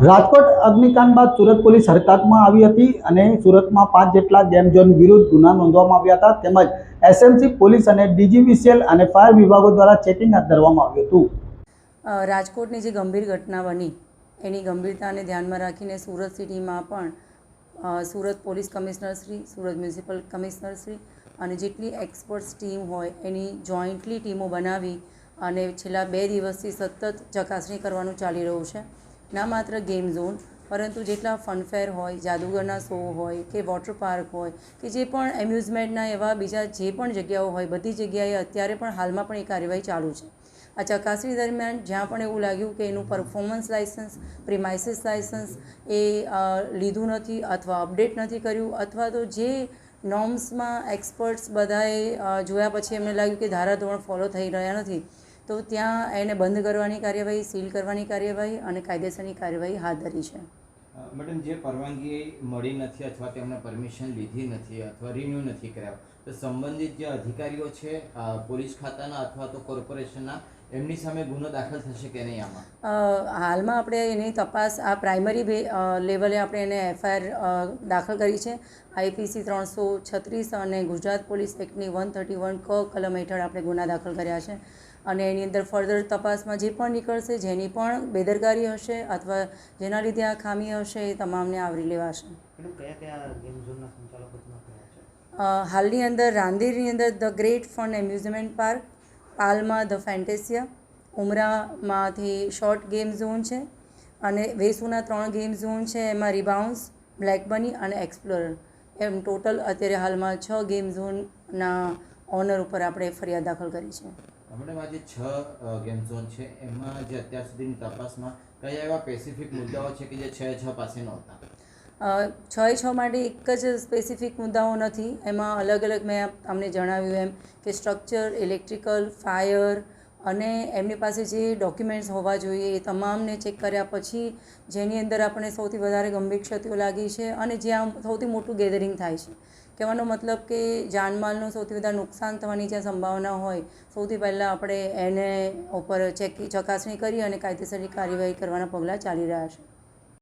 રાજકોટ અગ્નિકાંડ બાદ સુરત પોલીસ હરકતમાં આવી હતી અને સુરતમાં 5 જેટલા ગેમ ઝોન વિરુદ્ધ ગુના નોંધવામાં આવ્યા હતા તેમજ એસએમસી પોલીસ અને ડીજીવીસીએલ અને ફાયર વિભાગો દ્વારા ચેકિંગ હાથ ધરવામાં આવ્યું હતું। રાજકોટની જે ગંભીર ઘટના બની એની ગંભીરતાને ધ્યાનમાં રાખીને સુરત સિટીમાં પણ Surat police commissioner Shri, Surat municipal commissioner Shri અને જેટલી એક્સપર્ટ્સ ટીમ હોય એની જોઈન્ટલી ટીમો બનાવી અને છેલ્લા 2 દિવસથી સતત ચકાસણી કરવાનું ચાલી રહ્યું છે। ના માત્ર ગેમ ઝોન પરંતુ જેટલા ફનફેર હોય, જાદુગરના શો હોય કે વોટર પાર્ક હોય કે જે પણ એમ્યુઝમેન્ટના એવા બીજા જે પણ જગ્યાઓ હોય બધી જગ્યાએ અત્યારે પણ હાલમાં પણ એ કાર્યવાહી ચાલુ છે। આ ચકાસણી દરમિયાન જ્યાં પણ એવું લાગ્યું કે એનું પરફોર્મન્સ લાઇસન્સ, પ્રિમાઇસીસ લાઇસન્સ એ લીધું નથી અથવા અપડેટ નથી કર્યું અથવા તો જે નોર્મ્સમાં એક્સપર્ટ્સ બધાએ જોયા પછી એમને લાગ્યું કે ધારાધોરણ ફોલો થઈ રહ્યા નથી તો ત્યાં એને બંધ કરવાની કાર્યવાહી, સીલ કરવાની કાર્યવાહી અને કાયદેસરની કાર્યવાહી હાથ ધરી છે। મેડમ, જે પરવાનગી મળી નથી અથવા તેમણે પરમિશન લીધી નથી અથવા રિન્યૂ નથી કરાવ્યા તો સંબંધિત જે અધિકારીઓ છે પોલીસ ખાતાના અથવા તો કોર્પોરેશનના એમની સામે ગુનો દાખલ થશે કે નહીં? આમાં હાલમાં આપણે એની તપાસ આ પ્રાઇમરી લેવલે આપણે એને એફઆઈઆર દાખલ કરી છે। આઈપીસી 336 અને ગુજરાત પોલીસ એક્ટની 131 ક કલમ હેઠળ આપણે ગુના દાખલ કર્યા છે અને એની અંદર ફર્ધર તપાસમાં જે પણ નીકળશે, જેની પણ બેદરકારી હશે અથવા જેના લીધે આ ખામી હશે એ તમામને આવરી લેવાશે। હાલની અંદર રાંદેરની અંદર the great fun amusement park, પાલમાં ધ ફેન્ટેસિયા, ઉમરામાંથી શોર્ટ ગેમ ઝોન છે અને વેસુના 3 ગેમ ઝોન છે, એમાં રિબાઉન્સ, બ્લેક બની અને એક્સપ્લોરર એમ ટોટલ અત્યારે હાલમાં 6 ગેમ ઝોનના ઓનર ઉપર આપણે ફરિયાદ દાખલ કરી છે। મેડમ, આ જે 6 ગેમ ઝોન છે એમાં જે અત્યાર સુધીની તપાસમાં કયા એવા સ્પેસિફિક મુદ્દાઓ છે કે જે 6 પાસે નહોતા? 6 માટે એક જ સ્પેસિફિક મુદ્દાઓ નથી, એમાં અલગ અલગ મેં તમને જણાવ્યું એમ કે સ્ટ્રક્ચર, ઇલેક્ટ્રિકલ, ફાયર અને એમની પાસે જે ડોક્યુમેન્ટ્સ હોવા જોઈએ એ તમામને ચેક કર્યા પછી જેની અંદર આપણે સૌથી વધારે ગંભીર ક્ષતિઓ લાગી છે અને જ્યાં સૌથી મોટું ગેધરિંગ થાય છે। કહેવાનો મતલબ કે જાનમાલનું સૌથી વધારે નુકસાન થવાની જ્યાં સંભાવના હોય સૌથી પહેલાં આપણે એને ઉપર ચકાસણી કરી અને કાયદેસરની કાર્યવાહી કરવાના પગલાં ચાલી રહ્યા છે।